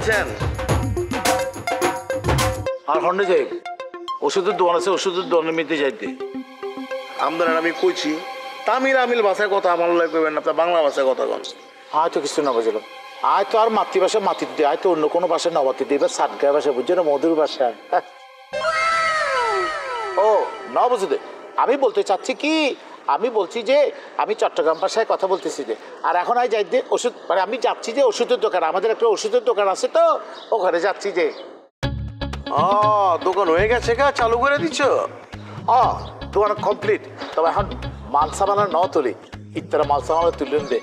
আছেন? আর হন্ডে যাই ওষুধের দোকান আছে, ওষুধের দোকানে মিতে যাইতে। আমদার আমি কইছি তামিল ভাষায় কথা আমার লাগবেন, আপনার বাংলা ভাষায় কথা কন। হয়তো কিছু না বুঝলাম, আয় তো আর মাতৃভাষা মাতৃ আয় তো অন্য কোনো ভাষা নবাতি দিই, এবার সাতগায় ভাষা বুঝছো না, মধুর ভাষা। ও ন বুঝতে আমি বলতে চাচ্ছি কি, আমি বলছি যে আমি চট্টগ্রাম ভাষায় কথা বলতেছি যে, আর এখন আই যাই দিয়ে ওষুধ মানে আমি যাচ্ছি যে ওষুধের দোকান, আমাদের একটা ওষুধের দোকান আছে তো ওখানে যাচ্ছি যে। দোকান হয়ে গেছে কা, চালু করে দিচ্ছ? দোকান কমপ্লিট, তবে এখন মাল সামানা ন তুলি, ইত্যারা মাল সামানা তুললেন দে।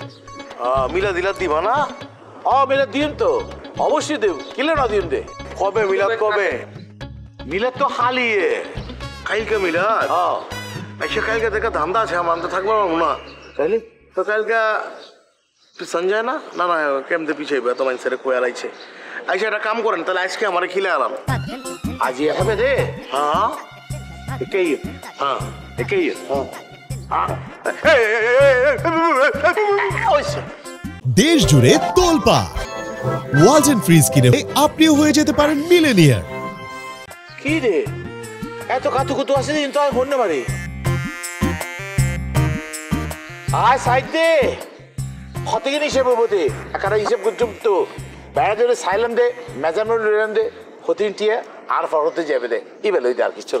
মিলা দিলা দিবা না? মিলে দিন তো অবশ্যই দেব, কিলে না দিন দে। কবে মিলাদ কবে? মিলে তো হালিয়ে কালকে মিলাদ? আচ্ছা কালকে দেখা ধান্দা আছে, আমার তো থাকবো না। তাইলে তো কালকে সঞ্জয় না না না কেমতে পিছাইবে তো মানুষের কোয়া লাগছে। আচ্ছা একটা কাম করেন তাহলে আজকে আমার খিলে আলাম। আজি হবে দে। হ্যাঁ একেই হ্যাঁ একেই দেশ জুড়ে তোলপাড় ওয়ালজ এন্ড ফ্রিজ কিনে আপনিও হয়ে যেতে পারেন মিলেনিয়ার। কি রে এত কাতুকুতু আছে দিন তো ফোন নাম্বারে আয় সাইড দে হতে হিসেবে বোধে একটা হিসেব করছুম তো বেড়া ধরে সাইলাম দে মেজানোর রেলাম দে হতিন টিয়া আর ফরতে যাবে দে ই বেল আর কিছু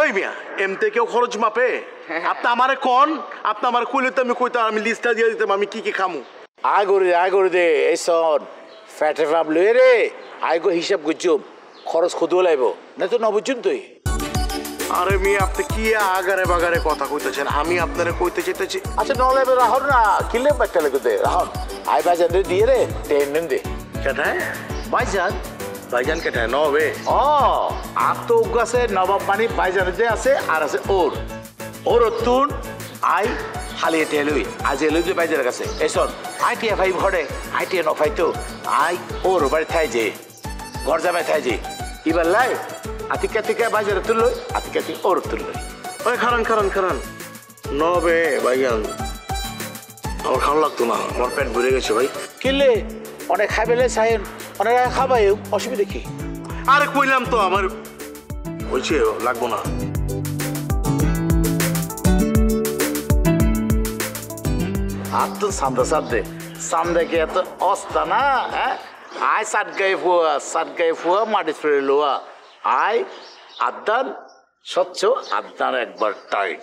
ওই মিয়া এমতে কেউ খরচ মাপে? আপনি আমারে কোন, আপনি আমার কইলে তো আমি কইতাম, আমি লিস্টটা দিয়ে দিতাম আমি কি কি খামু। আয় করে দে এই শোন ফ্যাটে ফাপ লয়ে রে আয় গো হিসাব করছুম খরচ খুদও লাগবো না তো নবুঝুন তুই। আরে মিয়া আপনি কি আগারে বাগারে কথা কইতেছেন, আমি আপনারে কইতে চাইতেছি। আচ্ছা নলে রাহন না কিলে বাচ্চা লাগে দে রাহন আয় বাজার দিয়ে রে ট্রেন নেন দে কেটায় ভাইজান ভাইজান কেটায় নবে? আর তো আছে নবাব মানি ভাইজানের যে আছে আর আছে ওর তুন আই হালিয়ে টেলুই আজ এলুই যে ভাইজানের কাছে এসন আইটিএ ফাইভ ঘরে আইটিএ নফাই তো আই ওর বাড়ি থাই যে ঘর জামাই থাই যে এবার লাই আতিকা থেকে বাজারে তুললো আতিকা থেকে ওর তুললো। ওই খারান নবে ভাইজান আমার খাওয়া লাগতো না, আমার পেট ভরে গেছে ভাই। কিনলে অনেক খাইবেলে চাইন অনেক খাবাই অসুবিধা কি? আরে কইলাম তো আমার বলছে লাগবো না। আর তো সামদে কি এত অস্তা না হ্যাঁ আয় সাত গায়ে ফুয়া মাটি ফেলে লোয়া আয় আদান স্বচ্ছ আদান একবার টাইট